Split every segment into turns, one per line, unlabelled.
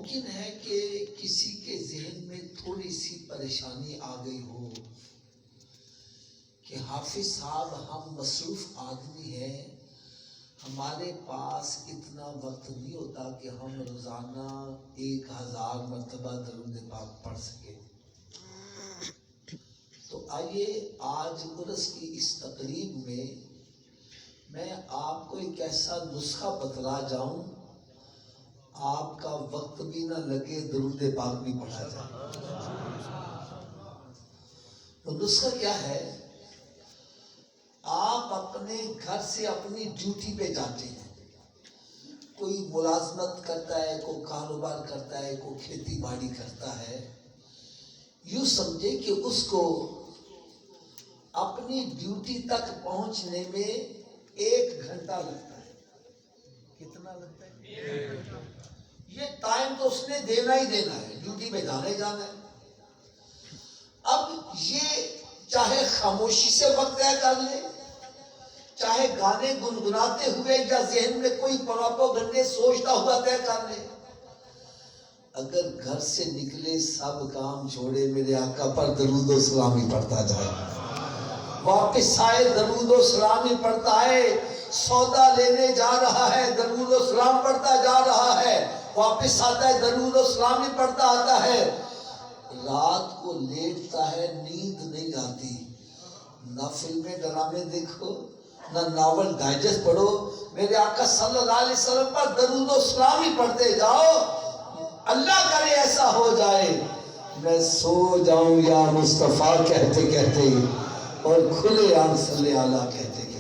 ممکن ہے کہ کسی کے ذہن میں تھوڑی سی پریشانی آ گئی ہو کہ حافظ صاحب ہم مصروف آدمی ہیں، ہمارے پاس اتنا وقت نہیں ہوتا کہ ہم روزانہ 1000 مرتبہ درود پاک پڑھ سکیں۔ تو آئیے آج عرس کی اس تقریب میں آپ کو ایک ایسا نسخہ بتلا جاؤں، آپ کا وقت بھی نہ لگے، درود پاک بھی پڑھا جائے۔ تو نسخہ کیا ہے؟ آپ اپنے گھر سے اپنی ڈیوٹی پہ جاتے ہیں، کوئی ملازمت کرتا ہے، کوئی کاروبار کرتا ہے، کوئی کھیتی باڑی کرتا ہے، یوں سمجھے کہ اس کو اپنی ڈیوٹی تک پہنچنے میں 1 گھنٹہ لگتا ہے۔ کتنا لگتا ہے؟ یہ ٹائم تو اس نے دینا ہی دینا ہے، ڈیوٹی پہ جانا ہی جانا ہے۔ اب یہ چاہے خاموشی سے وقت طے کر لے، چاہے گانے گنگناتے ہوئے یا ذہن میں کوئی پروپیگنڈے سوچتا ہوا طے کر لے، اگر گھر سے نکلے سب کام چھوڑے میرے آقا پر درود و سلام ہی پڑھتا جائے، واپس آئے درود و سلام ہی پڑھتا ہے، سودا لینے جا رہا ہے درود و سلام پڑھتا جا رہا ہے، واپس آتا ہے درود و سلام ہی پڑھتا آتا ہے۔ رات کو لیٹتا ہے، نیند نہیں آتی، نہ فلمیں ڈرامے دیکھو، نہ ناول ڈائجسٹ پڑھو، میرے آقا صلی اللہ علیہ وسلم پر درود و سلام ہی پڑھتے جاؤ۔ اللہ کرے ایسا ہو جائے میں سو جاؤں یا مصطفیٰ کہتے کہتے اور کھلے عام صلی اللہ کہتے کہتے۔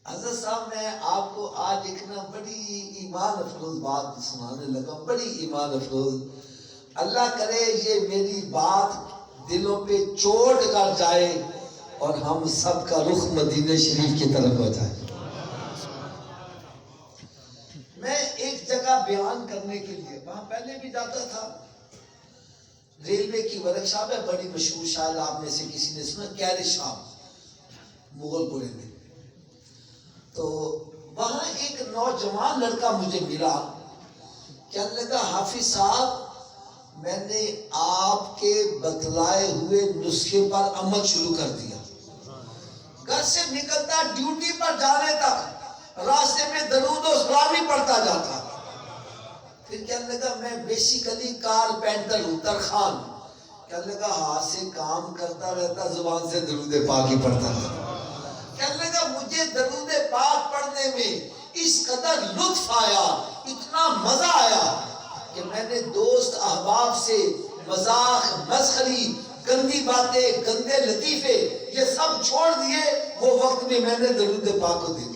حضرت صاحب میں آپ کو آج ایک نا بڑی ایمان افروز بات سنانے لگا، بڑی ایمان افروز۔ اللہ کرے یہ میری بات دلوں پہ چوٹ کر جائے اور ہم سب کا رخ مدینہ شریف کی طرف ہو جائے۔ میں ایک جگہ بیان کرنے کے لیے وہاں پہلے بھی جاتا تھا، ریلوے کی ورکشاپ ہے بڑی مشہور، شاید آپ میں سے کسی نے سنا، کیری شاپ مغل پورے میں۔ تو وہاں ایک نوجوان لڑکا مجھے ملا، کہنے لگا حافظ صاحب میں نے آپ کے بتلائے ہوئے نسخے پر عمل شروع کر دیا، گھر سے نکلتا ڈیوٹی پر جانے تک راستے میں درود و سلام ہی پڑھتا جاتا۔ پھر کہنے لگا میں بیسیکلی کارپینٹر ہوں، ترخان۔ کہنے لگا ہاتھ سے کام کرتا رہتا، زبان سے درود پاک ہی پڑھتا رہتا۔ کہنے لگا مجھے درود پاک پڑھنے میں اس قدر لطف آیا، اتنا مزہ آیا کہ میں نے دوست احباب سے مذاق، مسخری، گندی باتیں، گندے لطیفے یہ سب چھوڑ دیے، وہ وقت میں نے درود پاک کو دے دیا۔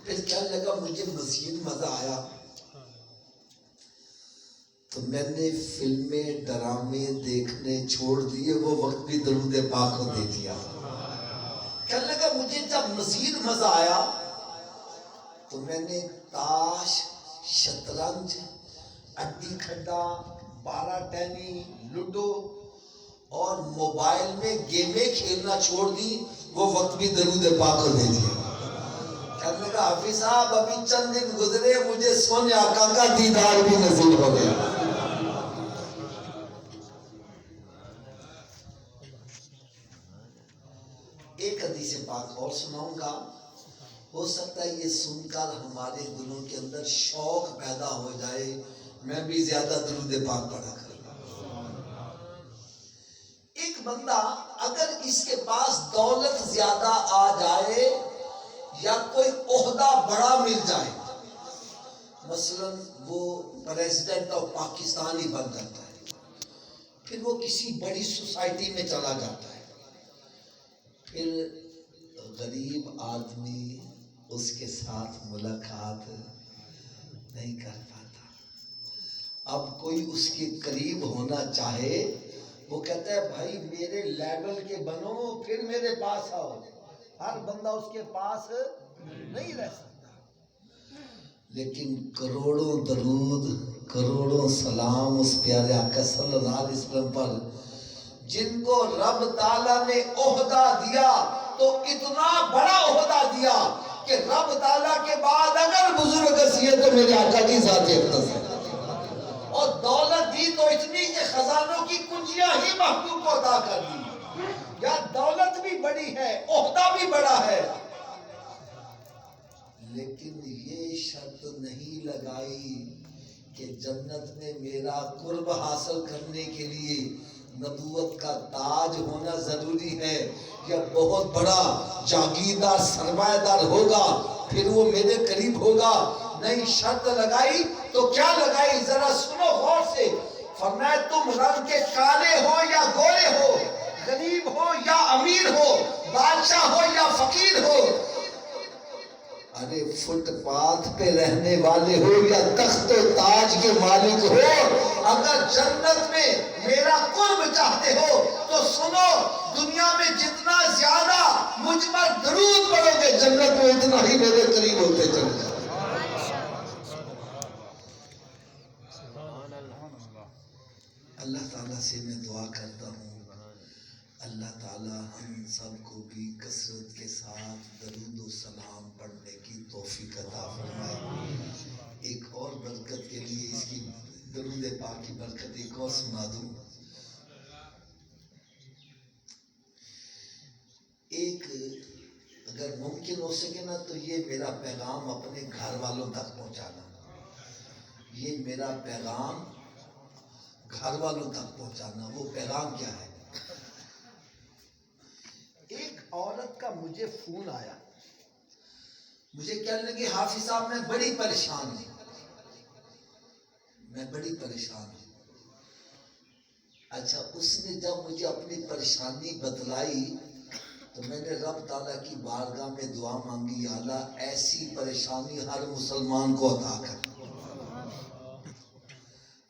پھر کہنے لگا مجھے مزید مزہ آیا تو میں نے فلمیں ڈرامے دیکھنے چھوڑ دیے، وہ وقت بھی درود پاک کو دے دیا۔ کہنے لگا مجھے جب مزید مزہ آیا تو میں نے تاش، شطرنج، اڈی کھڈا، بارہ ٹینی، لوڈو اور موبائل میں گیمیں کھیلنا چھوڑ دی، وہ وقت بھی درود پاک کو دے دیا۔ کہنے لگا حافظ صاحب ابھی چند دن گزرے مجھے سونے آقا کا دیدار بھی نصیب ہو گیا۔ ایک حدیث پاک اور سناؤں گا، ہو سکتا ہے یہ سن کر ہمارے دلوں کے اندر شوق پیدا ہو جائے، میں بھی زیادہ درود پاک پڑھا کروں۔ ایک بندہ اگر اس کے پاس دولت زیادہ آ جائے یا کوئی عہدہ بڑا مل جائے، مثلا وہ پریزیڈنٹ آف پاکستان ہی بن جاتا ہے، پھر وہ کسی بڑی سوسائٹی میں چلا جاتا ہے، پھر غریب آدمی اس کے ساتھ ملاقات نہیں کر پاتا۔ اب کوئی اس کے قریب ہونا چاہے، وہ کہتا ہے بھائی میرے لیول کے بنو پھر میرے پاس آؤ۔ ہر بندہ اس کے پاس نہیں رہ سکتا، لیکن کروڑوں درود، کروڑوں سلام اس پیارے آقا صلی اللہ علیہ وسلم پر، جن کو رب تعالیٰ نے عہدہ دیا تو اتنا بڑا عہدہ دیا کہ رب تعالیٰ کے بعد اگر بزرگ ہستی ہے تو میرے آقا کی ذات اقدس ہے. اور دولت دی تو اتنی کہ خزانوں کی کنجیاں ہی محبوب کو عطا کر دی. یا دولت بھی بڑی ہے, عہدہ بھی بڑا ہے, لیکن یہ شرط نہیں لگائی کہ جنت میں میرا قرب حاصل کرنے کے لیے نبوت کا تاج ہونا ضروری ہے یا بہت بڑا جاگیردار سرمایہ دار ہوگا پھر وہ میرے قریب ہوگا. نہیں, شرط لگائی تو کیا لگائی, ذرا سنو غور سے. فرمایا تم رنگ کے کالے ہو یا گورے ہو, غریب ہو یا امیر ہو, بادشاہ ہو یا فقیر ہو, ارے فٹ پاتھ پہ رہنے والے ہو یا تخت و تاج کے مالک ہو, اگر جنت میں میرا قرب چاہتے ہو تو سنو, دنیا میں جتنا زیادہ مجھ پر درود پڑھو گے جنت میں اتنا ہی میرے قریب ہوتے چلے جاؤ. اللہ تعالیٰ سے میں دعا کرتا ہوں, اللہ تعالیٰ ہم سب کو بھی کثرت کے ساتھ درود و سلام پڑھنے کی توفیق عطا فرمائے. ایک اور برکت کے لیے اس کی درود پاک کی برکت ایک اور سنا دوں. ایک اگر ممکن ہو سکے نا تو یہ میرا پیغام اپنے گھر والوں تک پہنچانا, یہ میرا پیغام گھر والوں تک پہنچانا. وہ پیغام کیا ہے؟ ایک عورت کا مجھے فون آیا, مجھے کہنے لگی حافظ صاحب میں بڑی پریشان ہوں, میں بڑی پریشان ہوں. اچھا, اس نے جب مجھے اپنی پریشانی بتلائی تو میں نے رب تعالیٰ کی بارگاہ میں دعا مانگی, یا اللہ ایسی پریشانی ہر مسلمان کو عطا کر.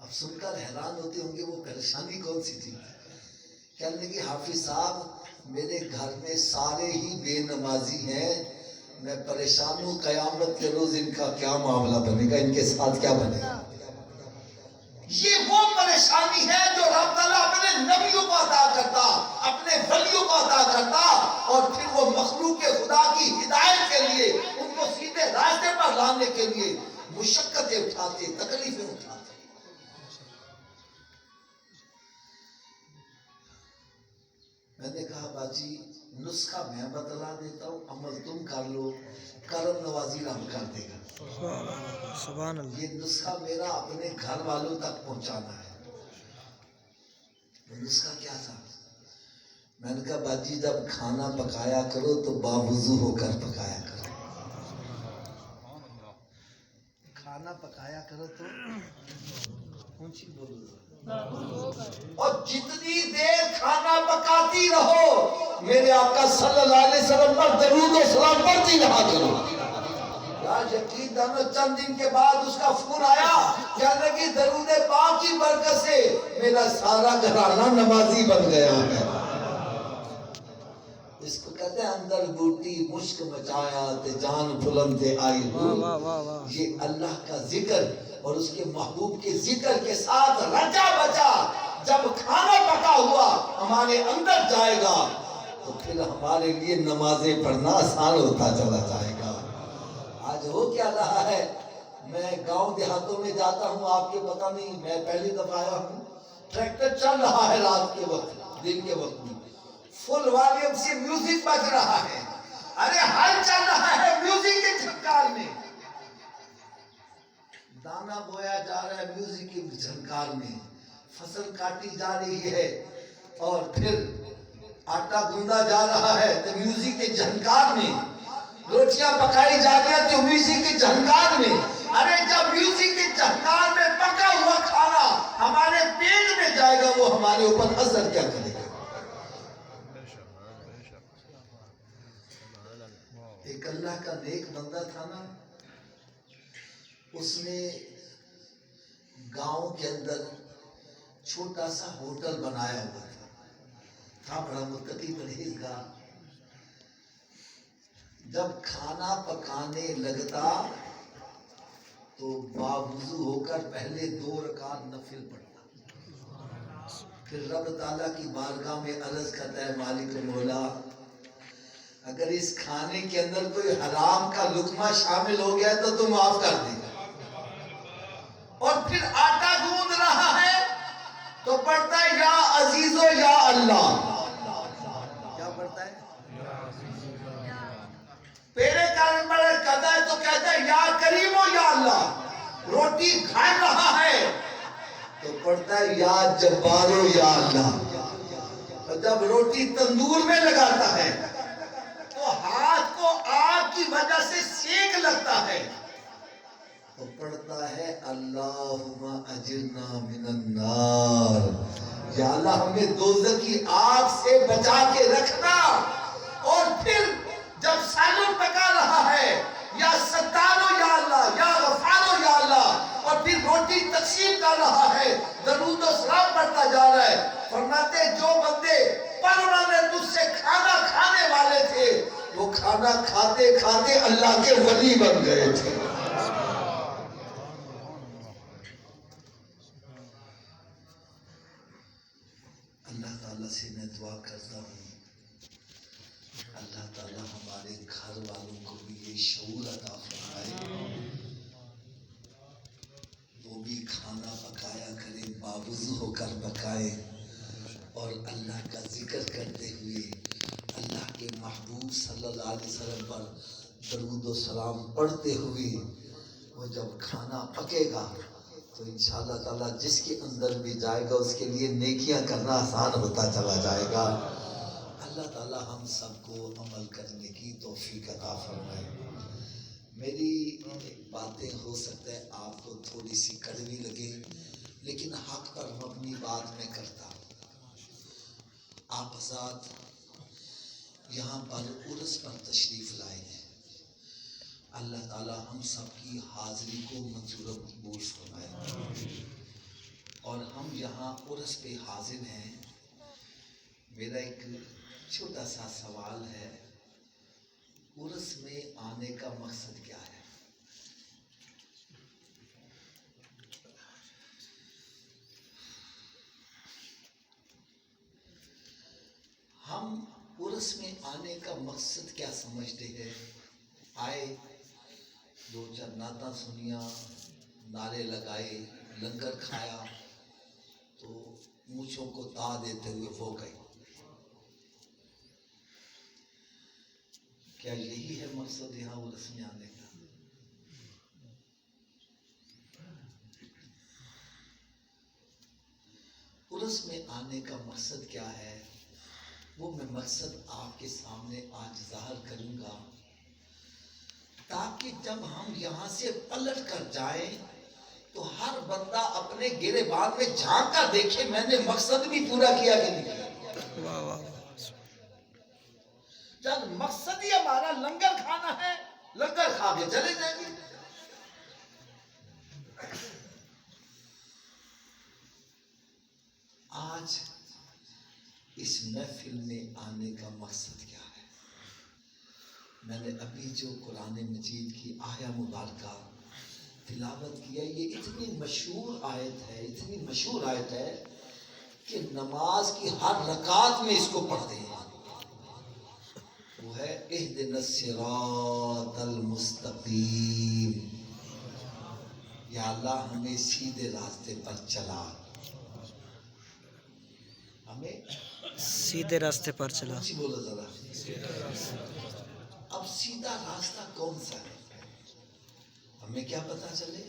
اب سن کر حیران ہوتے ہوں گے وہ پریشانی کون سی تھی. کہنے لگی حافظ صاحب میرے گھر میں سارے ہی بے نمازی ہیں, میں پریشان ہوں, قیامت کے روز ان کا کیا معاملہ بنے گا, ان کے ساتھ کیا بنے گا. یہ وہ پریشانی ہے جو رب تعالیٰ اپنے نبیوں کو عطا کرتا, اپنے ولیوں کو عطا کرتا, اور پھر وہ مخلوق خدا کی ہدایت کے لیے ان کو سیدھے راستے پر لانے کے لیے مشقتیں اٹھاتے, تکلیفیں اٹھاتے. میں نے کہا باجی نسخہ میں بتلا دیتا ہوں, عمل تم کر لو, کرم نوازی رب کر دے گا.
سبحان اللہ.
یہ نسخہ میرا اپنے گھر والوں تک پہنچانا ہے. نسخہ کیا تھا؟ میں نے کہا باجی جب کھانا پکایا کرو تو باوضو ہو کر پکایا کرو, کھانا پکایا کرو تو اونچی بولو, اور جتنی دیر کھانا پکاتی رہو میرے آقا صلی اللہ علیہ وسلم پر درود و سلام پڑھتی رہا کرو. یقین جانو چند دن کے بعد اس کا فون آیا, کہنے لگی درود پاک کی برکت سے میرا سارا گھرانہ نمازی بن گیا ہے. اس کو کہتے ہیں اندر بوٹی مشک مچایا تے جان پھلندے آئی ہو. یہ اللہ کا ذکر اور اس کے محبوب کے ذکر کے ساتھ رچا بچا جب کھانا پکا ہوا ہمارے اندر جائے گا تو پھر ہمارے لیے نمازیں پڑھنا آسان ہوتا چلا جائے گا. آج ہو کیا رہا ہے, میں گاؤں دیہاتوں میں جاتا ہوں, آپ کے پتہ نہیں, میں پہلی دفعہ آیا ہوں, ٹریکٹر چل رہا ہے رات کے وقت, دن کے وقت میں فل والیوم سے میوزک بج رہا ہے, ارے ہل چل رہا ہے میوزک کے جھنکار میں, دانا بویا جا رہا ہے میوزک کے جھنکار میں, فصل کاٹی جا رہی ہے, اور پھر آٹا گوندا جا رہا ہے تو میوزک کے جھنکار میں, روٹیاں پکائی جا رہی ہیں تو میوزک کے جھنکار میں. ارے جب میوزک کے جھنکار میں پکا ہوا کھانا ہمارے پیٹ میں جائے گا وہ ہمارے اوپر اثر کیا کرے گا. ایک اللہ کا نیک بندہ تھا نا, اس نے گاؤں کے اندر چھوٹا سا ہوٹل بنایا ہوا تھا بڑا متقی پرہیزگار. جب کھانا پکانے لگتا تو باوضو ہو کر پہلے 2 رکعت نفل پڑھتا, پھر رب تعالیٰ کی بارگاہ میں عرض کرتا ہے مالک مولا اگر اس کھانے کے اندر کوئی حرام کا لقمہ شامل ہو گیا تو معاف کر دے گا. اور پھر آٹا گوندھ رہا ہے تو پڑھتا ہے یا عزیزو یا اللہ. کیا پڑھتا ہے؟ پیرے کارن بڑے کہتا ہے تو کہتا ہے یا کریمو یا اللہ. روٹی کھا رہا ہے تو پڑھتا ہے یا جبارو یا اللہ. اور جب روٹی تندور میں لگاتا ہے تو ہاتھ کو آگ کی وجہ سے سینک لگتا ہے تو پڑھتا ہے اللہم اجرنا من النار. یا اللہ ہمیں دوزخ کی آگ سے بچا کے رکھنا. اور پھر جب سالن پکا رہا ہے یا ستارو یا اللہ یا غفارو یا اللہ. اور پھر روٹی تقسیم کر رہا ہے درود و سلام پڑھتا جا رہا ہے. فرماتے جو بندے پرونا نے تجھ سے کھانا کھانے والے تھے وہ کھانا کھاتے کھاتے اللہ کے ولی بن گئے تھے. اللہ تعالیٰ سے میں دعا کرتا ہوں اللہ تعالیٰ ہمارے گھر والوں کو بھی یہ شعور عطا فرمائے. وہ بھی کھانا پکایا کرے باوضو ہو کر پکائے اور اللہ کا ذکر کرتے ہوئے اللہ کے محبوب صلی اللہ علیہ وسلم پر درود و سلام پڑھتے ہوئے وہ جب کھانا پکے گا تو انشاءاللہ تعالیٰ جس کے اندر بھی جائے گا اس کے لیے نیکیاں کرنا آسان ہوتا چلا جائے گا. اللہ تعالیٰ ہم سب کو عمل کرنے کی توفیق عطا فرمائے. میری باتیں ہو سکتا ہے آپ کو تھوڑی سی کڑوی لگے لیکن حق پر مبنی بات میں کرتا ہوں. آپ حضرات یہاں پر عرس پر تشریف لائے ہیں. اللہ تعالیٰ ہم سب کی حاضری کو منظور و مقبول فرمائے. اور ہم یہاں عرس پہ حاضر ہیں. میرا ایک چھوٹا سا سوال ہے عرس میں آنے کا مقصد کیا ہے؟ ہم عرس میں آنے کا مقصد کیا سمجھتے ہیں؟ آئے دو چار نعتاں سنیاں نعرے لگائے لنگر کھایا تو مونچھوں کو تا دیتے ہوئے وہ گئے. کیا یہی ہے مقصد یہاں عرس میں آنے کا؟ عرس میں آنے کا مقصد کیا ہے وہ میں مقصد آپ کے سامنے آج ظاہر کروں گا تاکہ جب ہم یہاں سے پلٹ کر جائیں تو ہر بندہ اپنے گریبان میں جھانک کر دیکھے میں نے مقصد بھی پورا کیا کہ نہیں کیا.
واہ واہ.
جب مقصد ہی ہمارا لنگر کھانا ہے لنگر کھا کے چلے جائیں گے. آج اس محفل میں آنے کا مقصد کیا ہے؟ میں نے ابھی جو قرآن مجید کی آیہ مبارکہ تلاوت کیا یہ اتنی مشہور آیت ہے کہ نماز کی ہر رکعت میں اس کو پڑھتے ہیں. وہ ہے اہدنا الصراط المستقیم. یا اللہ ہمیں سیدھے راستے پر چلا. ہمیں
سیدھے راستے پر چلا.
بولو ذرا. اب سیدھا راستہ کون سا ہے ہمیں کیا پتا چلے؟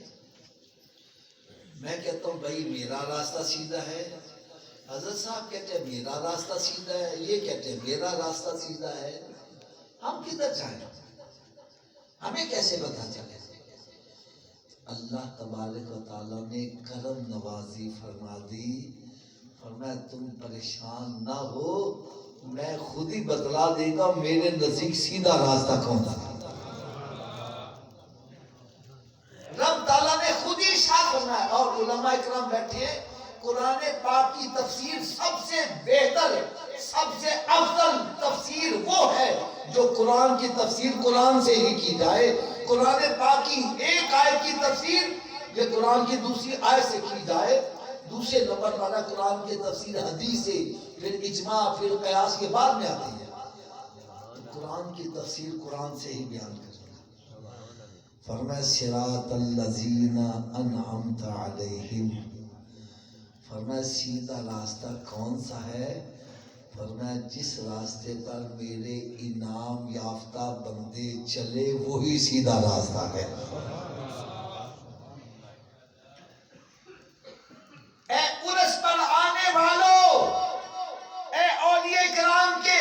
میں کہتا ہوں بھائی میرا راستہ سیدھا ہے. حضرت صاحب کہتے ہیں میرا راستہ سیدھا ہے. یہ کہتے ہیں میرا راستہ سیدھا ہے. ہم کدھر جائیں؟ ہمیں کیسے پتا چلے؟ اللہ تبارک و تعالیٰ نے کرم نوازی فرما دی. فرمایا تم پریشان نہ ہو میں خود ہی بتلا دے گا میرے نزدیک سیدھا راستہ کون سا. رب تعالیٰ نے خود ہی ارشاد فرمایا. اور علماء اکرام بیٹھے قرآن پاک کی تفسیر سب سے بہتر سب سے افضل تفسیر وہ ہے جو قرآن کی تفسیر قرآن سے ہی کی جائے. قرآن پاک کی ایک آیت کی تفسیر یہ قرآن کی دوسری آیت سے کی جائے. دوسرے نمبر پر قرآن کی تفسیر حدیث سے پھر اجماع پھر قیاس کے بعد میں آتی ہے. قرآن کی تفسیر قرآن سے ہی بیان کروں گا. فرمایا صراط الذین انعمت علیہم. فرمایا سیدھا راستہ کون سا ہے؟ فرمایا جس راستے پر میرے انعام یافتہ بندے چلے وہی سیدھا راستہ ہے. اے عرس پر آنے والوں، اے اولیاء کرام کے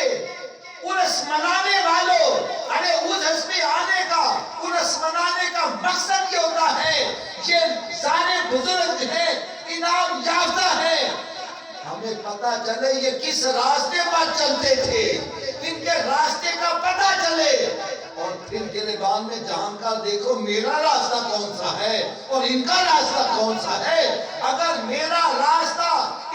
عرس منانے والوں، ارے عرس میں آنے کا، عرس منانے کا مقصد یہ ہوتا ہے یہ سارے بزرگ ہیں، انعام یافتہ ہیں، ہمیں پتہ چلے یہ کس راستے پر چلتے تھے، ان کے راستے کا پتہ چلے، اور پھر گریبان میں جہاں کا دیکھو میرا راستہ کون سا ہے اور ان کا راستہ کون سا ہے. اگر میرا راستہ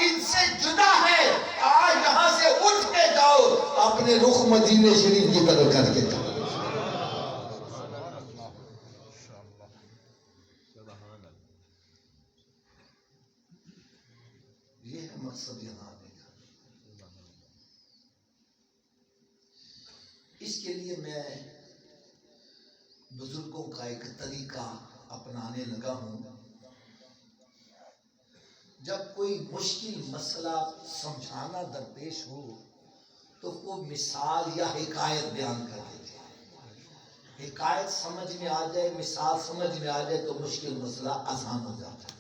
ان سے جدا ہے، آج یہاں سے اٹھ کے جاؤ، اپنے رخ مدینے شریف کی طرف کر کے جاؤ. یہ ہے مقصد یہاں آنے کا. اس کے لیے میں بزرگوں کا ایک طریقہ اپنانے لگا ہوں. جب کوئی مشکل مسئلہ سمجھانا درپیش ہو تو وہ مثال یا حکایت بیان کر دیتے ہیں. حکایت سمجھ میں آ جائے، مثال سمجھ میں آ جائے تو مشکل مسئلہ آسان ہو جاتا ہے.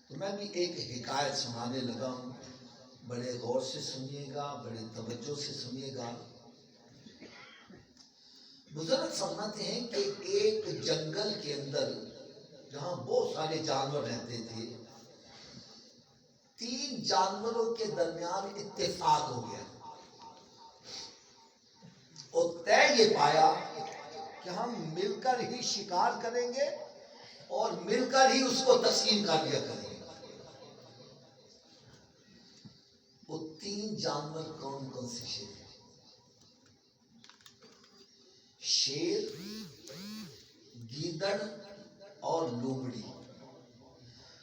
تو میں بھی ایک حکایت سنانے لگا ہوں. بڑے غور سے سنیے گا، بڑے توجہ سے سنیے گا. بزرگ فرماتے ہیں کہ ایک جنگل کے اندر جہاں بہت سارے جانور رہتے تھے، 3 جانوروں کے درمیان اتفاق ہو گیا اور طے یہ پایا کہ ہم مل کر ہی شکار کریں گے اور مل کر ہی اس کو تقسیم کر لیا کریں گے. وہ 3 جانور کون کون سے شیر؟ شیر، گیدڑ اور لومڑی.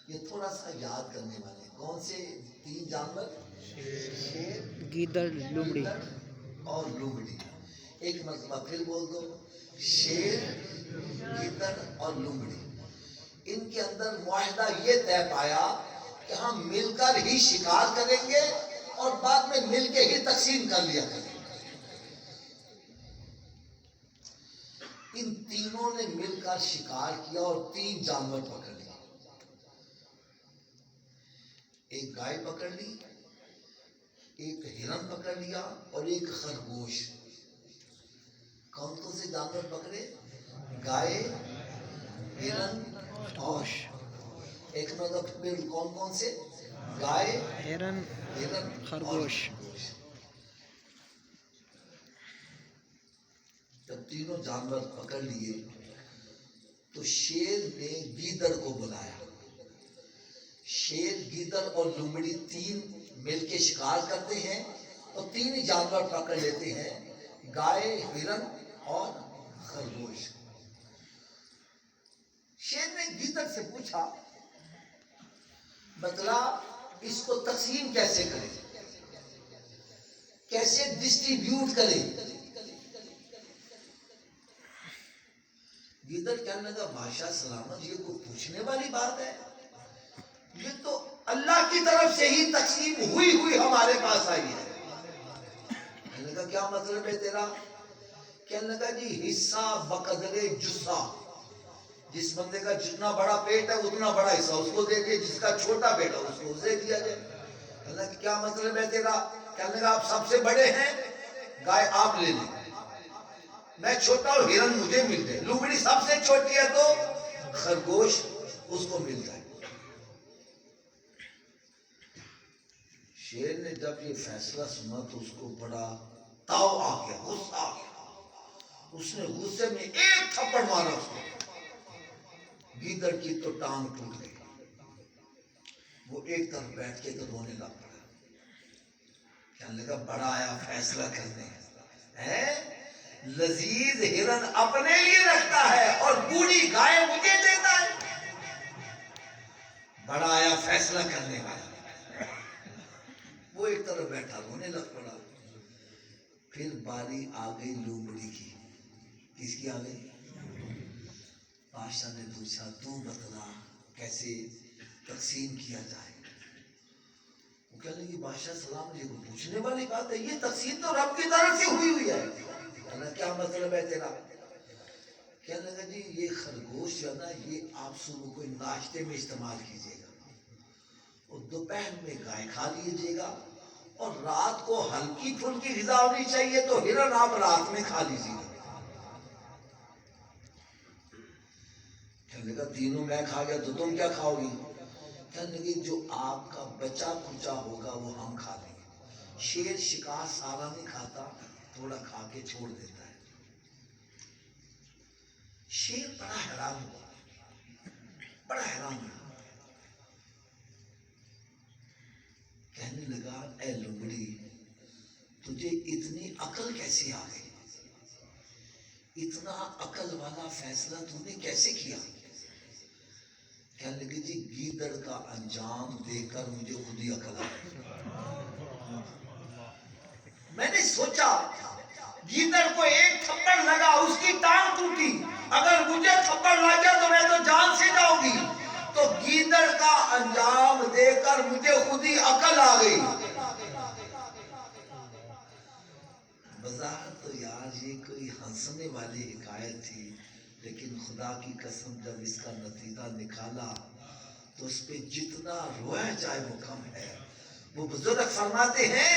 یہ تھوڑا سا یاد کرنے والے ہیں. کون سے 3 جانور؟ شیر،
گیدڑ، لومڑی
اور لومڑی. ایک مرتبہ پھر بول دو، شیر، گیدڑ اور لومڑی. ان کے اندر معاہدہ یہ طے پایا کہ ہم مل کر ہی شکار کریں گے اور بعد میں مل کے ہی تقسیم کر لیا کریں گے. ان تینوں نے مل کر شکار کیا اور 3 جانور پکڑ لیا. ایک گائے پکڑ لی، ایک ہرن پکڑ لیا اور ایک خرگوش. کون کون سے جانور پکڑے؟ گائے، ہرن اور ایک مطلب کون کون سے؟ گائے،
ہرن، خرگوش.
جب تینوں جانور پکڑ لیے تو شیر نے گیدڑ کو بلایا. شیر، گیدڑ اور لومڑی 3 مل کے شکار کرتے ہیں اور 3 ہی جانور پکڑ لیتے ہیں، گائے، ہرن اور خرگوش. شیر نے گیدڑ سے پوچھا بتلا اس کو تقسیم کیسے کرے، کیسے ڈسٹریبیوٹ کرے؟ گیدڑ کہنے لگا بادشاہ سلامت، یہ کوئی پوچھنے والی بات ہے، یہ تو اللہ کی طرف سے ہی تقسیم ہوئی ہمارے پاس آئی ہے. کہنے لگا کیا مطلب ہے تیرا؟ کہنے لگا جی حصہ بقدر جسہ، جس بندے کا جتنا بڑا پیٹ ہے اتنا بڑا حصہ اس کو دے دے، جس کا چھوٹا پیٹ ہے اس کو اسے دیا جائے. کہنے لگا کیا مطلب ہے تیرا؟ کہنے لگا آپ سب سے بڑے ہیں، گائے آپ لے لیں، میں چھوٹا ہوں، ہرن مجھے مل جائے، لومڑی سب سے چھوٹی ہے تو خرگوش اس کو مل جائے. شیر نے جب یہ فیصلہ سنا تو اس کو بڑا تاؤ آ گیا، غصہ آ گیا. اس نے غصے میں ایک تھپڑ مارا اس کو. گیدڑ کی تو ٹانگ ٹوٹ گئی، وہ ایک طرف بیٹھ کے تو رونے لگ پڑا. کہنے لگا بڑا آیا فیصلہ کرنے ہے، لذیذ ہرن اپنے لیے رکھتا ہے اور بوڑھی گائے مجھے دیتا ہے. بڑا آیا فیصلہ کرنے والا. وہ ایک طرف بیٹھا رونے لگ پڑا. پھر باری آ گئی لومڑی کی. کس کی آ گئی؟ بادشاہ نے پوچھا تو بتلا کیسے تقسیم کیا جائے. وہ کہنے لگی بادشاہ سلام علیکم، پوچھنے والی بات ہے، یہ تقسیم تو رب کی طرف سے ہوئی ہے. کہنا کیا مطلب ہے تیرا؟ کہنے لگا جی یہ خرگوش جو ہے نا یہ آپ صبح کو ناشتے میں استعمال کیجیے گا اور دوپہر میں گائے کھا لیجیے گا اور رات کو ہلکی پھلکی غذا ہونی چاہیے تو ہرن آپ رات میں کھا لیجیے گا. کہنے لگا تینوں میں کھا گیا تو تم کیا کھاؤ گی؟ کہنے لگی جو آپ کا بچا کچا ہوگا وہ ہم کھا لیں گے. شیر شکار سارا نہیں کھاتا، تھوڑا کھا کے چھوڑ دیتا ہے. شیر بڑا حیران ہوا، بڑا حیران ہوا. کہنے لگا اے لومڑی تجھے اتنی عقل کیسے آ گئی؟ اتنا عقل والا فیصلہ تم نے کیسے کیا؟ کہنے لگی جی گیدڑ کا انجام دیکھ کر مجھے خود ہی عقل آ گئی. میں نے سوچا گیدڑ کو ایک تھپڑ لگا، اس کی ٹانگ ٹوٹی، اگر مجھے تھپڑ لگ گیا تو میں تو جان سے جاؤں گی. تو گیدڑ کا انجام دیکھ کر مجھے خود ہی عقل آ گئی. بظاہر تو یار یہ کوئی ہنسنے والی حکایت تھی، لیکن خدا کی قسم جب اس کا نتیجہ نکالا تو اس پہ جتنا رویا جائے وہ کم ہے. وہ بزرگ فرماتے ہیں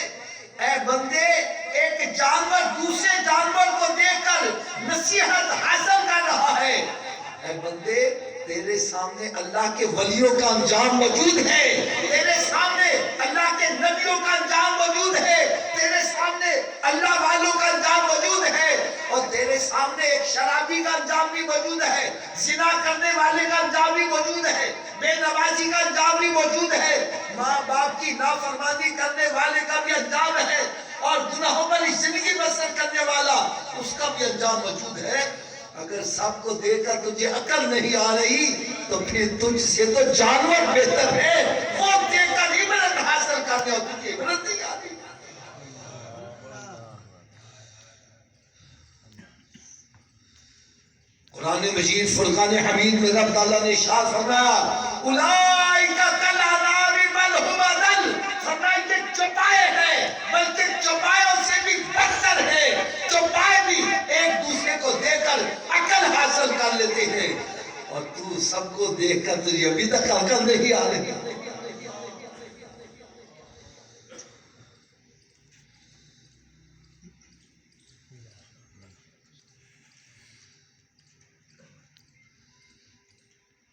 اے بندے ایک جانور دوسرے جانور کو دیکھ کر نصیحت حاصل کر رہا ہے. اے بندے تیرے سامنے اللہ کے ولیوں کا انجام موجود ہے، تیرے سامنے اللہ کے نبیوں کا انجام موجود ہے، تیرے سامنے اللہ والوں کا انجام موجود ہے، اور تیرے سامنے ایک شرابی کا انجام بھی موجود ہے، زنا کرنے والے کا انجام بھی موجود ہے، بے نمازی کا انجام بھی موجود ہے، ماں باپ کی نافرمانی کرنے والے کا بھی انجام ہے، اور گناہوں پر زندگی بسر کرنے والا اس کا بھی انجام موجود ہے. اگر سب کو دیکھ کر تجھے عقل نہیں آ رہی تو پھر تجھ سے تو جانور بہتر ہے، وہ دیکھ کر عبرت حاصل کرنے اور تجھے عبرت نہیں آ رہی. قرآن مجید فرقان حمید میں رب تعالیٰ نے ارشاد فرمایا اولئک کالانعام بل ھم اضل، فرمایا یہ چوپائے ہیں بلکہ چوپایوں سے بھی بدتر ہے. چوپائے بھی ایک دوسرے کو دیکھ کر عقل حاصل کر لیتے ہیں، اور تو سب کو دیکھ کر تجھے ابھی تک عقل نہیں آ رہی.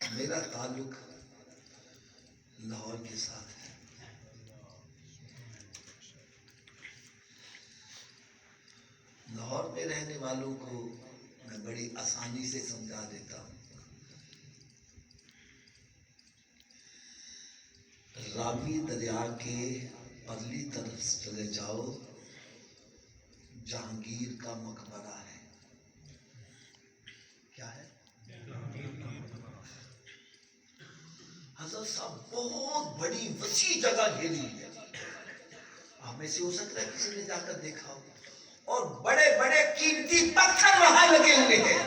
میرا تعلق لاہور کے ساتھ ہے. لاہور میں رہنے والوں کو میں بڑی آسانی سے سمجھا دیتا ہوں. راوی دریا کے پرلی طرف چلے جاؤ، جہانگیر کا مقبرہ ہے. کیا ہے؟ حضرت صاحب بہت بڑی وسیع جگہ گھیری ہے. آپ میں سے ہو سکتا ہے کسی نے جا کر دیکھا ہو، اور بڑے بڑے قیمتی پتھر وہاں لگے ہوئے ہیں.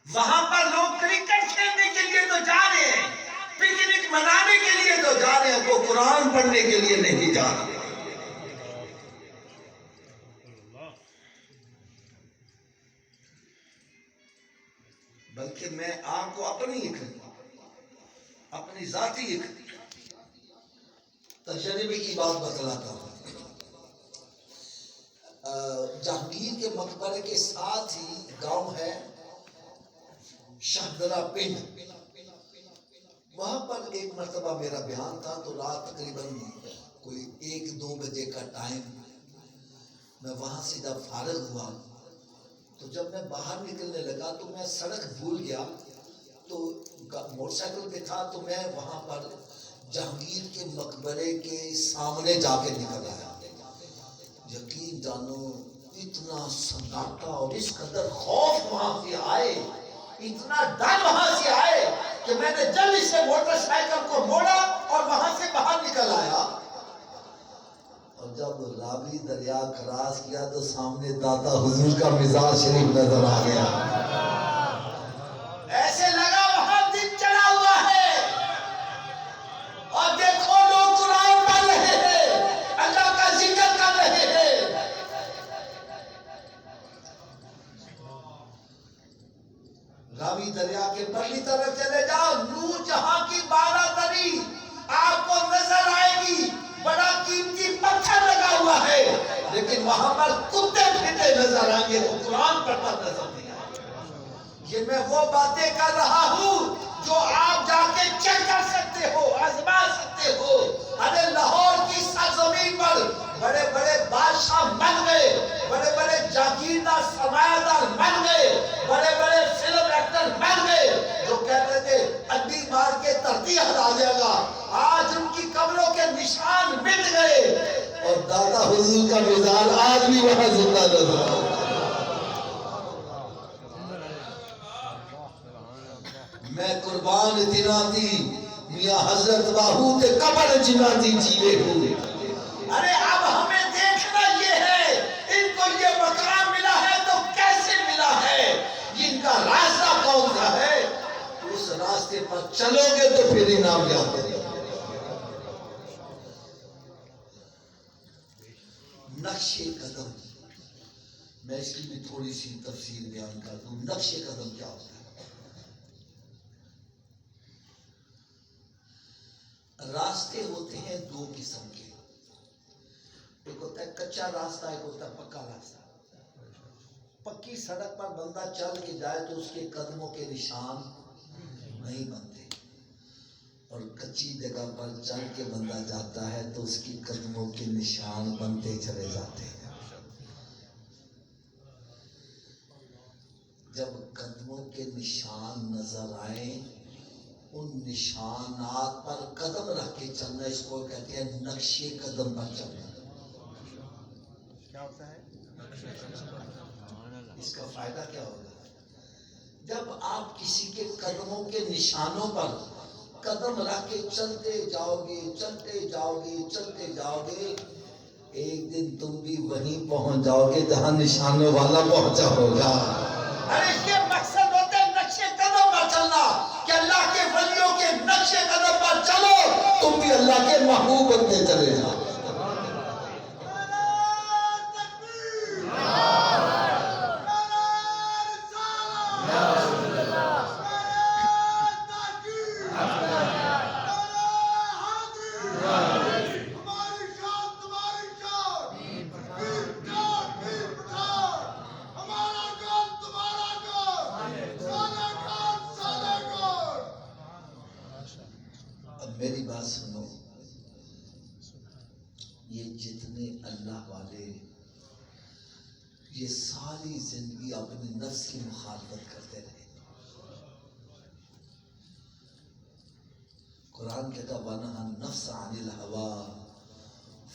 وہاں پر لوگ کرکٹ کھیلنے کے لیے تو جا رہے ہیں، پکنک منانے کے لیے تو جا رہے ہیں، وہ قرآن پڑھنے کے لیے نہیں جا رہے. بلکہ میں آپ کو اپنی ذاتی تجربے کی بات بتلاتا ہوں. جہانگیر کے مقبرے کے ساتھ ہی گاؤں ہے شہدرہ پنڈ. وہاں پر ایک مرتبہ میرا بیان تھا تو رات تقریباً کوئی 1-2 بجے کا ٹائم. میں وہاں سے جب فارغ ہوا تو جب میں باہر نکلنے لگا تو میں سڑک بھول گیا، تو موٹر سائیکل پہ تھا تو میں وہاں پر جہانگیر کے مقبرے کے سامنے جا کے نکل آیا. یقین جانو اتنا سناٹا اور اس قدر خوف وہاں سے آئے، اتنا ڈر وہاں سے آئے کہ میں نے جلدی سے موٹر سائیکل کو موڑا اور وہاں سے باہر نکل آیا. جب راوی دریا کراس کیا تو سامنے داتا حضور کا مزار شریف نظر آ گیا. ایسے لگا وہاں دن چڑھا ہوا ہے اور دیکھو لوگ قرآن پڑھ رہے ہیں, اللہ کا ذکر کر رہے ہیں. راوی دریا کے پرلی طرف چلے جاؤ, نور جہاں کی 12 دری آپ کو نظر آئے گی. بڑا قیمتی پتھر لگا ہوا ہے لیکن وہاں پر کتے پھرتے نظر آئیں گے, تو قرآن پڑھتا نظر نہیں آئے گا. یہ میں وہ باتیں کر رہا ہوں جو آپ جا کے چیک کر سکتے ہو, آزما سکتے ہو. ارے لاہور کی سرزمین پر بڑے بڑے بادشاہ بن گئے, بڑے بڑے جاگیردار سرمایہ دار بن گئے, بڑے بڑے فلم ایکٹر بن گئے جو کہتے تھے اڈی مار کے دھرتی ہلا دے گا. آج ان کی قبروں کے نشان مٹ گئے اور داتا حضور کا مزار آج بھی وہاں زندہ نظر آتا ہے. میں قربان اتنا تھی میاں حضرت باہو تے قبر جنا دی جیلے ہوئے. ارے اب ہمیں دیکھنا یہ ہے ان کو یہ مقام ملا ہے تو کیسے ملا ہے, ان کا راستہ کون سا ہے. اس راستے پر چلو گے تو پھر انعام یاد ہوگا. نقش قدم, میں اس کی بھی تھوڑی سی تفصیل بیان کر دوں. نقش قدم کیا ہوتا ہے؟ راستے ہوتے ہیں 2 قسم کے, ایک ہوتا ہے کچا راستہ, ایک ہوتا ہے پکا راستہ. پکی سڑک پر بندہ چل کے جائے تو اس کے قدموں کے نشان نہیں بنتے, اور کچی جگہ پر چل کے بندہ جاتا ہے تو اس کی قدموں کے نشان بنتے چلے جاتے ہیں. جب قدموں کے نشان نظر آئیں, ان نشانات پر قدم رکھ کے چلنا, اس کو کہتے ہیں نقش قدم پر چلنا. کیا ہوتا ہے اس کا فائدہ کیا ہوگا؟ جب آپ کسی کے قدموں کے نشانوں پر قدم رکھ کے چلتے جاؤ گے, چلتے جاؤ گے, چلتے جاؤ گے, ایک دن تم بھی وہیں پہنچ جاؤ گے جہاں نشانوں والا پہنچا ہوگا. ارے اس کے مقصد ہوتے ہیں نقش قدم پر چلنا, کہ اللہ کے ولیوں کے نقش قدم پر چلو, تم بھی اللہ کے محبوب بنتے چلے جاؤ. میری بات سنو, یہ جتنے اللہ والے یہ ساری زندگی اپنے نفس کی مخالفت کرتے رہے. قرآن کہتا وَنَهَا النَّفْسَ عَنِ الْهَوَىٰ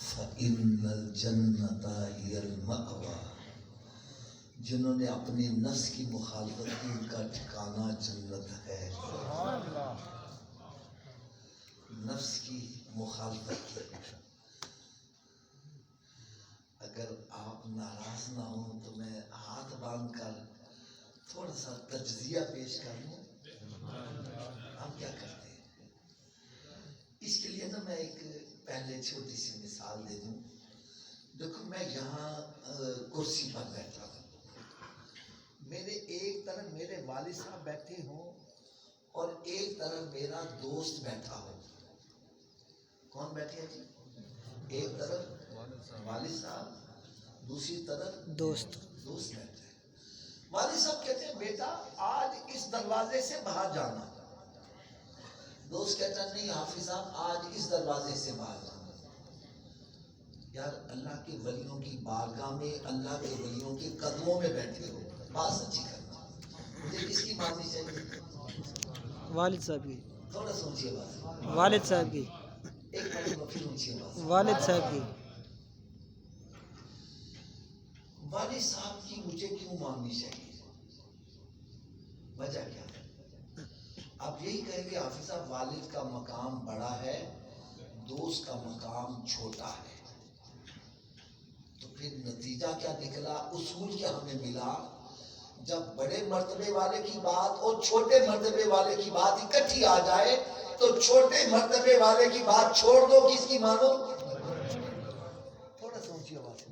فَإِنَّ الْجَنَّةَ هِيَ الْمَأْوَىٰ. جنہوں نے اپنی نفس کی مخالفت کی ان کا ٹھکانہ جنت ہے. نفس کی مخالفت کی. اگر آپ ناراض نہ ہوں تو میں ہاتھ باندھ کر تھوڑا سا تجزیہ پیش کر لوں. ہم کیا کرتے ہیں اس کے لیے نا, میں ایک پہلے چھوٹی سی مثال دے دوں. دیکھو میں یہاں کرسی پر بیٹھا ہوں, میرے ایک طرف میرے والد صاحب بیٹھے ہوں اور ایک طرف میرا دوست بیٹھا ہو. کون بیٹھے ہیں جی؟ ایک طرف والد صاحب, دوسری طرف دوست بیٹھے ہیں. والد صاحب کہتے ہیں بیٹا آج اس دروازے سے باہر جانا. دوست کہتا ہے نہیں حافظ صاحب آج اس دروازے سے باہر جانا. یار اللہ کے ولیوں کی بارگاہ میں, اللہ کے ولیوں کے قدموں میں بیٹھے ہو, بات سچی کرنا. مجھے کس کی ماننی چاہیے؟
والد صاحب کی.
تھوڑا سوچیے بات.
والد صاحب کی.
ایک مرتبہ پھر اونچی بات.
والد صاحب کی.
والد صاحب کی مجھے کیوں ماننی چاہیے؟ وجہ کیا ہے؟ آپ یہی کہیں گے حافظ صاحب والد کا مقام بڑا ہے, دوست کا مقام چھوٹا ہے. پھر نتیجہ کیا نکلا، اصول کیا ہمیں ملا، جب بڑے مرتبے والے کی بات اور چھوٹے مرتبے والے کی بات اکٹھی آ جائے تو چھوٹے مرتبے والے کی بات چھوڑ دو، کس کی مانو؟ تھوڑا سا اونچی آواز سے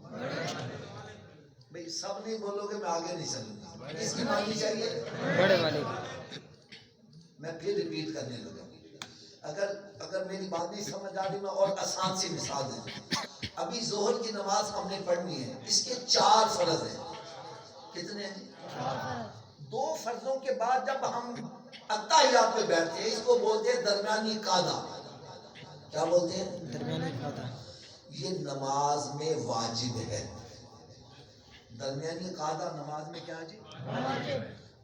بھئی، سب نہیں بولو گے میں آگے نہیں چلوں گا، کس کی ماننی چاہیے؟
بڑے والے
میں پھر ریپیٹ کرنے لگا، اگر میری بات نہیں سمجھ آ رہی میں اور آسان سی مثال دے دوں۔ ابھی ظہر کی نماز ہم نے پڑھنی ہے، اس کے 4 فرض ہیں، کتنے ہیں؟ 2 فرضوں کے بعد جب ہم اتحیات پہ بیٹھتے ہیں، اس کو بولتے ہیں درمیانی قاعدہ۔ کیا بولتے ہیں؟
درمیانی قاعدہ۔
یہ نماز میں واجب ہے، درمیانی قاعدہ نماز میں کیا جی؟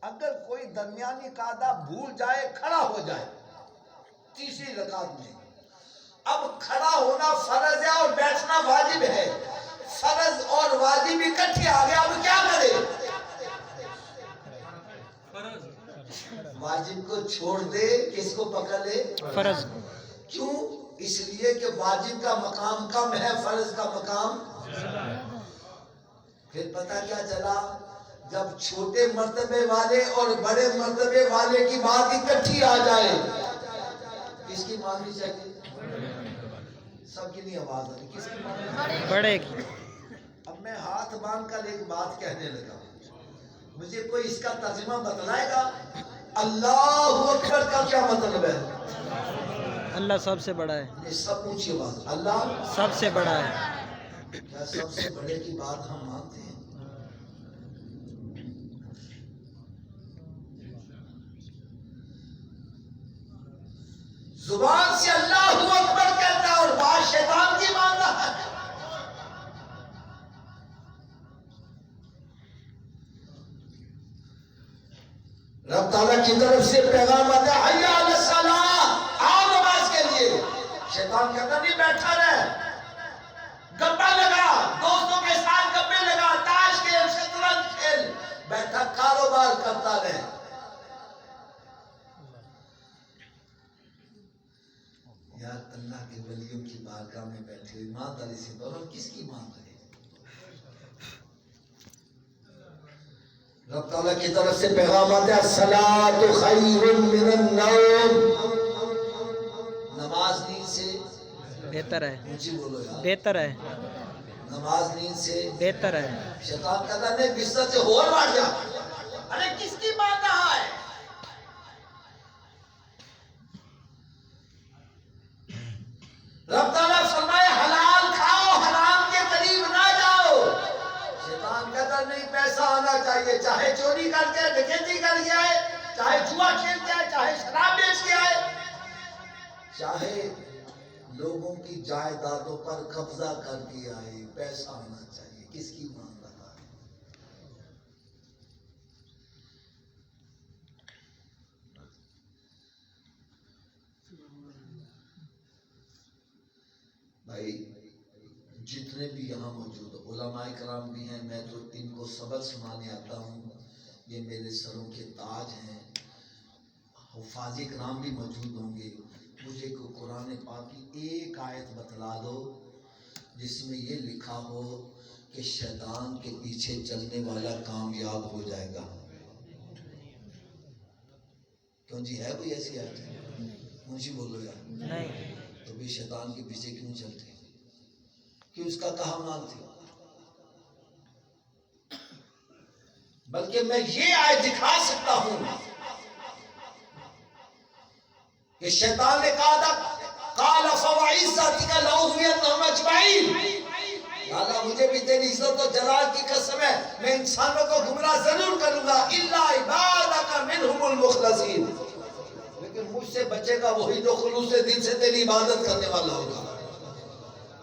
اگر کوئی درمیانی قاعدہ بھول جائے، کھڑا ہو جائے تیسری رکعت میں، اب کھڑا ہونا فرض ہے اور بیٹھنا واجب ہے، فرض اور واجب اکٹھے آ گیا، اب کیا کرے؟ واجب کو چھوڑ دے، کس کو پکڑ لے؟
فرض۔
کیوں؟ اس لیے کہ واجب کا مقام کم ہے، فرض کا مقام۔ پھر پتہ کیا چلا، جب چھوٹے مرتبے والے اور بڑے مرتبے والے کی بات اکٹھی آ جائے، کس کی ماننی چاہیے؟ سب کی نہیں آواز آئی، کس کی ماننی چاہیے؟
بڑے کی۔
اب میں ہاتھ باندھ کر ایک بات کہنے لگا، مجھے کوئی اس کا ترجمہ بتلائے گا؟ اللہ اکبر کا کیا مطلب ہے؟
اللہ سب سے بڑا ہے۔
یہ سب اونچی آواز، اللہ
سب سے بڑا ہے۔
کیا سب سے بڑے کی بات ہم مانتے ہیں؟ زبان سے اللہ اکبر کہتا ہے اور بات شیطان کی مان رہا ہے۔ رب تعالیٰ کی طرف سے پیغام آتا ہے، حی علی الصلاۃ، آؤ نماز کے لیے۔ شیطان کہتا نہیں، بیٹھا رہ، گپا لگا، دوستوں کے ساتھ گپے لگا، تاش کھیل، شطرنج کھیل، بیٹھا کاروبار کرتا رہے۔ یار اللہ کے ولیوں کی بارگاہ میں بیٹھے ہوئے ایمانداری سے بولو، کس کی مان رہے؟ رب تعالیٰ کی طرف سے پیغام آتا ہے، الصلاۃ خیر من النوم، نماز نیند سے
بہتر ہے۔
اونچی بولو یار،
بہتر ہے۔
نماز نیند سے
بہتر ہے۔
شیطان کہتا نہیں، بستر سے ہور مار جا، ارے کس کی مان رہا ہے؟ رب تعالیٰ فرمائے حلال کھاؤ، حرام کے قریب نہ جاؤ۔ شیطان کہتا نہیں، پیسہ آنا چاہیے، چاہے چوری کر کے ڈکیتی کر کے آئے، چاہے جوا کھیل کے آئے، چاہے شراب بیچ کے آئے، چاہے لوگوں کی جائیدادوں پر قبضہ کر کے آئے، پیسہ آنا چاہیے، کس کی مان رہا ہے؟ بھائی جتنے بھی یہاں موجود علماء کرام بھی ہیں، میں تو ان کو سبق سنانے آتا ہوں، یہ میرے سروں کے تاج ہیں، حفاظ کرام بھی موجود ہوں گے، مجھے کو قرآن پاک کی ایک آیت بتلا دو جس میں یہ لکھا ہو کہ شیطان کے پیچھے چلنے والا کامیاب ہو جائے گا۔ کیوں جی، ہے کوئی ایسی آیت؟ مجھے بولو یار،
نہیں۔
تو بھی شیطان کے پیچھے کیوں چلتے؟ کہ اس کا کہا مانتے؟ بلکہ میں یہ آیت دکھا سکتا ہوں کہ شیطان نے کہا تھا، قال فوعزتک لاغوینہم اجمعین، اللہ مجھے بھی تیری عزت و جلال کی قسم ہے، میں انسانوں کو گمراہ ضرور کروں گا، الا عبادک منہم المخلصین، لیکن مجھ سے بچے گا وہی جو خلوص دل سے تیری عبادت کرنے والا ہوگا۔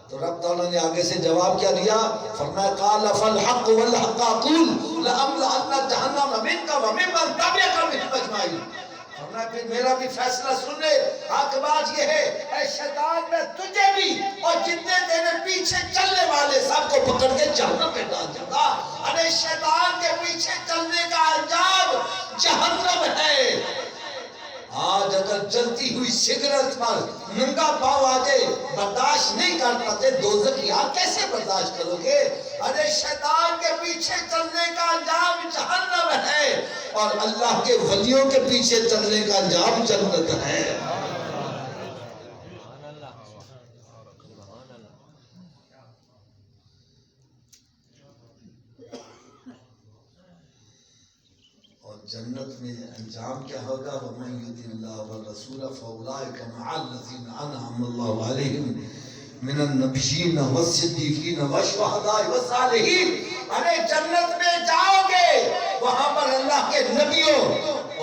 تو رب تعالیٰ نے آگے سے جواب کیا دیا، فرمایا قال فالحق والحق اقول لأملأن جہنم منک وممن تبعک منہم اجمعین، فرمایا پھر میرا بھی فیصلہ سن لے، حق بات یہ ہے، اے شیطان میں تجھے بھی اور جتنے تیرے پیچھے چلنے والے سب کو پکڑ کے جہنم میں ڈال دوں گا۔ ارے شیطان کے پیچھے چلنے کا انجام جہنم ہے۔ آج اگر جلتی ہوئی سگریٹ پر ننگا پاؤں آ جائے برداشت نہیں کر پاتے دوزخ یار کیسے برداشت کرو گے؟ ارے شیطان کے پیچھے چلنے کا انجام جہنم ہے اور اللہ کے ولیوں کے پیچھے چلنے کا انجام جنت ہے۔ جنت میں انجام کیا ہوگا؟ وَمَن يُطِعِ اللَّهَ وَالرَّسُولَ فَأُولَٰئِكَ مَعَ الَّذِينَ أَنْعَمَ اللَّهُ عَلَيْهِم مِّنَ النَّبِيِّينَ وَالصِّدِّيقِينَ وَالشُّهَدَاءِ وَالصَّالِحِينَ۔ ارے جنت میں جاؤ گے وہاں پر اللہ کے نبیوں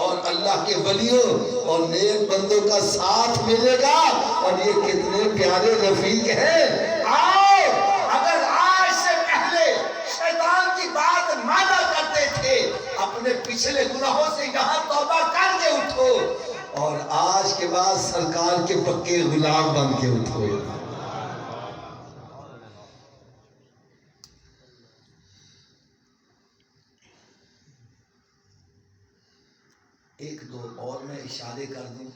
اور اللہ کے ولیوں اور نیک بندوں کا ساتھ ملے گا اور یہ کتنے پیارے رفیق ہیں۔ آؤ، اگر آج سے پہلے شیطان کی بات مانا کرتے تھے اپنے پچھلے گناہوں سے یہاں توبہ کر کے اٹھو اور آج کے بعد سرکار کے پکے غلام بن کے اٹھو۔ ایک دو اور میں اشارے کر دوں۔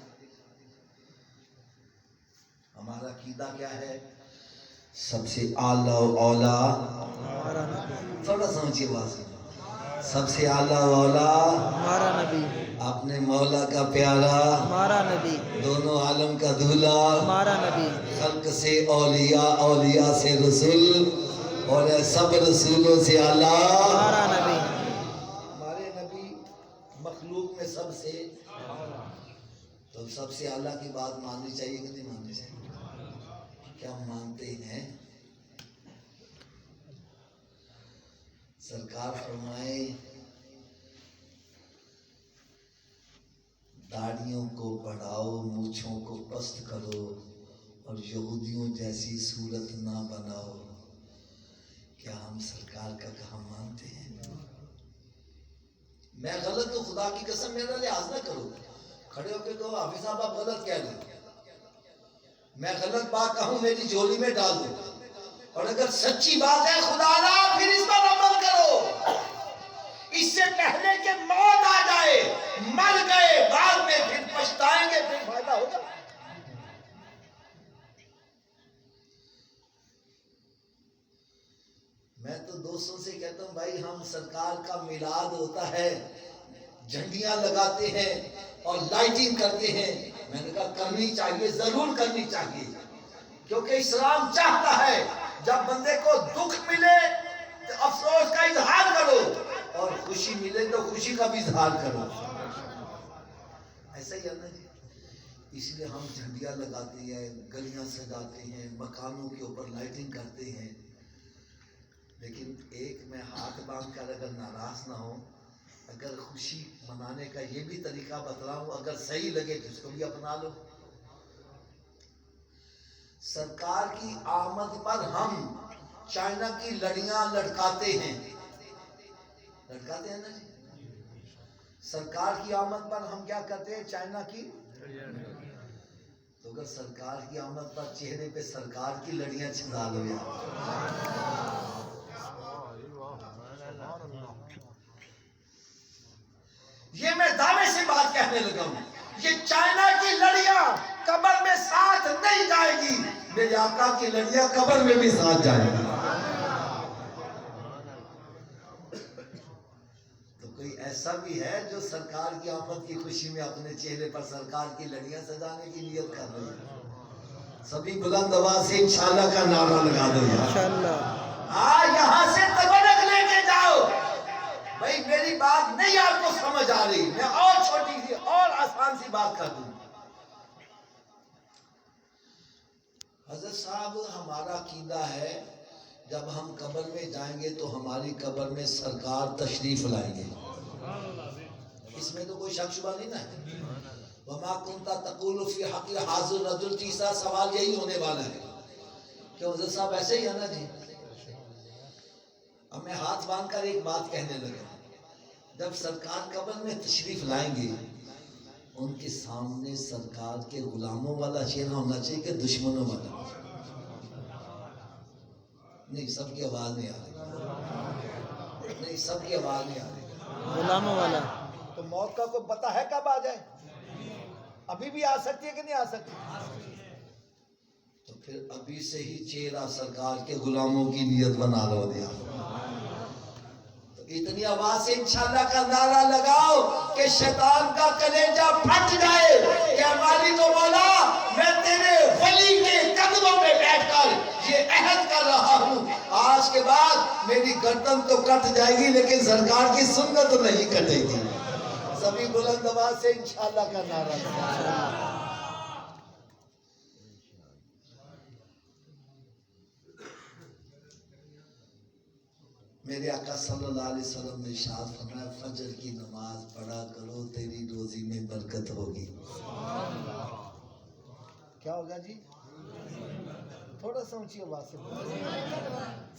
ہمارا عقیدہ کیا ہے؟ سب سے اعلیٰ و اولا، تھوڑا سمجھیے بات، سب سے اعلیٰ و اولا
ہمارا نبی،
اپنے مولا کا پیارا،
ہمارا نبی،
دونوں عالم کا دولہ،
ہمارا نبی،
خلق سے اولیاء، اولیاء سے رسول اور سب رسولوں سے اعلیٰ
ہمارا نبی۔
ہمارے نبی مخلوق میں سب سے، تو سب سے اعلیٰ کی بات ماننی چاہیے کہ نہیں ماننی چاہیے؟ کیا مانتے ہیں؟ سرکار فرمائے داڑھیوں کو بڑھاؤ، مونچھوں کو پست کرو اور یہودیوں جیسی صورت نہ بناؤ۔ کیا ہم سرکار کا کہا مانتے ہیں؟ میں غلط تو خدا کی قسم میرا لحاظ نہ کرو، کھڑے ہو کے کہو حافظ صاحب آپ غلط کہہ رہے ہیں، میں غلط بات کہوں میری جھولی میں ڈال دو، اور اگر سچی بات ہے خدا نہ پھر اس پر عمل کرو، اس سے پہلے کہ موت آ جائے، مر گئے بعد میں پھر پچھتائیں گے پھر فائدہ ہوگا۔ میں تو دوستوں سے کہتا ہوں بھائی ہم سرکار کا میلاد ہوتا ہے، جھنڈیاں لگاتے ہیں اور لائٹنگ کرتے ہیں، میں نے کہا کرنی چاہیے، ضرور کرنی چاہیے، کیونکہ اسلام چاہتا ہے جب بندے کو دکھ ملے تو افسوس کا اظہار کرو اور خوشی ملے تو خوشی کا بھی اظہار کرو، ایسا ہی ہے نا جی۔ اس لیے ہم جھنڈیاں لگاتے ہیں، گلیاں سجاتے ہیں، مکانوں کے اوپر لائٹنگ کرتے ہیں، لیکن ایک میں ہاتھ باندھ کر اگر ناراض نہ ہوں، اگر خوشی منانے کا یہ بھی طریقہ بتلاؤں، اگر صحیح لگے تو اس کو بھی اپنا لو۔ سرکار کی آمد پر ہم چائنا کی لڑیاں لٹکاتے ہیں، لٹکاتے ہیں نا جی۔ سرکار کی آمد پر ہم کیا کرتے ہیں؟ چائنا کی، تو اگر سرکار کی آمد پر چہرے پہ سرکار کی لڑیاں چھڑا لو یار۔ یہ میں دعوے سے بات کہنے لگا ہوں، یہ چائنا کی لڑیاں قبر میں ساتھ نہیں جائے گی، میرے آقا کی لڑیاں قبر میں بھی ساتھ جائے گی۔ تو کوئی ایسا بھی ہے جو سرکار کی آمد کی خوشی میں اپنے چہرے پر سرکار کی لڑیاں سجانے کی نیت کر رہی ہے؟ سبھی بلند آواز سے انشاءاللہ کا نعرہ لگا دو یار،
انشاءاللہ۔
ہاں یہاں سے تبرک لے کے جاؤ۔ بھائی میری بات نہیں آپ کو سمجھ آ رہی، میں اور چھوٹی سی اور آسان سی بات کر دوں۔ حضرت صاحب ہمارا عقیدہ ہے جب ہم قبر میں جائیں گے تو ہماری قبر میں سرکار تشریف لائیں گے، اس میں تو کوئی شک شبہ نہیں نا ہے۔ وَمَا كُنْتَ تَقُولُ فِي حَقِّ هَٰذَا الرَّجُلِ، تیسرا سوال یہی ہونے والا ہے کہ حضرت صاحب ایسے ہی ہے نا جی۔ اب میں ہاتھ باندھ کر ایک بات کہنے لگا، جب سرکار قبر میں تشریف لائیں گے ان کے سامنے سرکار کے غلاموں والا چہرہ ہونا چاہیے کہ دشمنوں والا؟ نہیں سب کی آواز نہیں آ رہی، نہیں سب کی آواز نہیں آ رہی،
غلاموں والا۔
تو موت کا کوئی پتہ ہے کب آ جائے؟ ابھی بھی آ سکتی ہے کہ نہیں آ سکتی؟ تو پھر ابھی سے ہی چہرہ سرکار کے غلاموں کی نیت بنا لو دیا. تو اتنی آواز سے انشاءاللہ کا نعرہ لگاؤ کہ شیطان کا کلیجہ پھٹ جائے کہ مالک و مولا میں تیرے ولی کے قدموں میں بیٹھ کر یہ عہد کر رہا ہوں آج کے بعد میری گردن تو کٹ جائے گی لیکن سرکار کی سنت نہیں کٹے گی. سبھی بلند آواز سے انشاءاللہ کا نعرہ لگاؤ. میرے آقا صلی اللہ علیہ وسلم نے ارشاد فرمایا فجر کی نماز پڑھا کرو تیری روزی میں برکت ہوگی. کیا ہوگا جی؟ تھوڑا سا اونچی آواز سے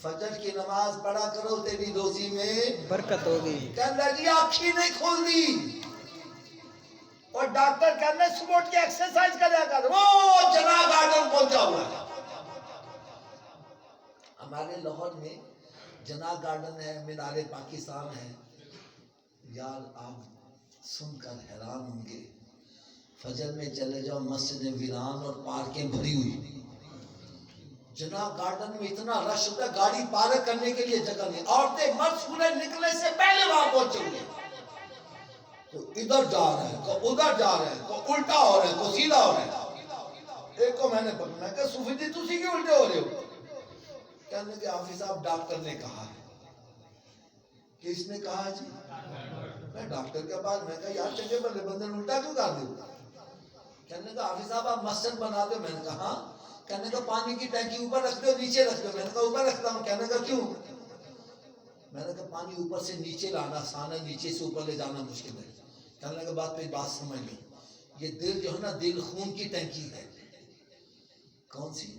فجر کی نماز پڑھا کرو تیری روزی میں
برکت ہوگی.
کہنے لگی آنکھیں نہیں کھول دی اور ڈاکٹر کہنے صبح اٹھ کے ایکسرسائز کریا کر. وہ جنا گارڈن پہنچا ہوا ہے. ہمارے لاہور میں جناح گارڈن ہے, مینار پاکستان ہے. یار آپ سن کر حیران ہوں گے. فجر میں چلے جاؤ مسجد ویران اور پارکیں بھری ہوئی. جناح گارڈن میں اتنا رش ہوتا ہے گاڑی پارک کرنے کے لیے جگہ نہیں. عورتیں مرد سورج نکلنے سے پہلے وہاں پہنچے ہوئے ہیں. تو ادھر جا رہے ہیں تو ادھر جا رہے ہیں تو الٹا ہو رہے ہیں تو سیدھا ہو رہے ہیں. ایک کو میں نے پکڑا کہ صوفی جی تسی کیوں الٹے ہو رہے ہو؟ کہنے کہ حافظ صاحب ڈاکٹر نے کہا ہے. کہ اس نے کہا جی؟ میں ڈاکٹر کے پاس میں کہا یار چنگے بلے بندے نے الٹا کیوں کر دیا؟ کہنے کہ حافظ صاحب آپ مسجد بنا دو. میں نے کہا ہاں. کہنے کا پانی کی ٹینکی اوپر رکھ دو نیچے رکھ دو. میں نے کہا اوپر رکھتا ہوں. کہنے کا کیوں؟ میں نے کہا پانی اوپر سے نیچے لانا آسان ہے, نیچے سے اوپر لے جانا مشکل ہے. کہنے کے بعد پہ بات سمجھ لو, یہ دل جو ہے نا دل خون کی ٹینکی ہے. کون سی؟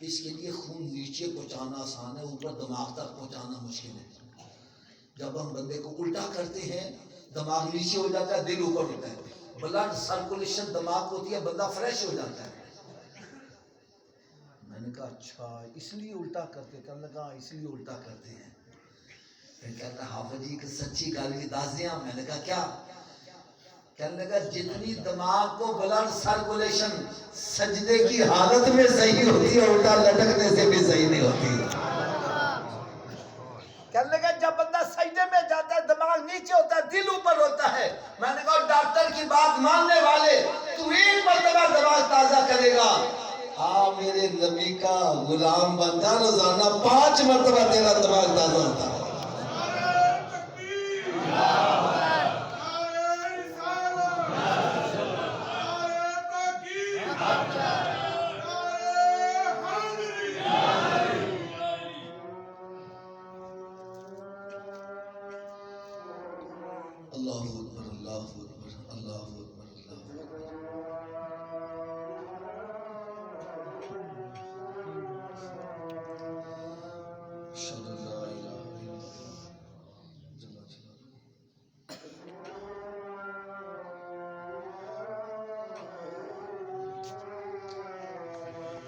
اس کے لیے خون نیچے پہنچانا آسان ہے, اوپر دماغ تک پہنچانا مشکل ہے. جب ہم بندے کو الٹا کرتے ہیں دماغ نیچے ہو جاتا ہے دل اوپر ہوتا ہے. بلڈ سرکولیشن دماغ ہوتی ہے بندہ فریش ہو جاتا ہے. میں نے کہا اچھا اس لیے الٹا کرتے. کہنے لگا اس لیے الٹا کرتے ہیں. پھر کہتا حافظ جی کہ سچی گل کی دس دیا. میں نے کہا کیا؟ کہنے لگا جتنی دماغ کو بلڈ سرکولیشن سجدے کی حالت میں صحیح ہوتی ہے الٹا لٹکنے سے بھی صحیح نہیں ہوتی. کہنے لگا جب بندہ سجدے میں جاتا ہے دماغ نیچے ہوتا ہے دل اوپر ہوتا ہے. میں نے کہا ڈاکٹر کی بات ماننے والے تو ایک مرتبہ دماغ تازہ کرے گا. میرے نبی کا غلام بنتا روزانہ 5 مرتبہ تیرا دماغ تازہ ہوتا ہے. اللہ اکبر اللہ اکبر اللہ اکبر اللہ اکبر.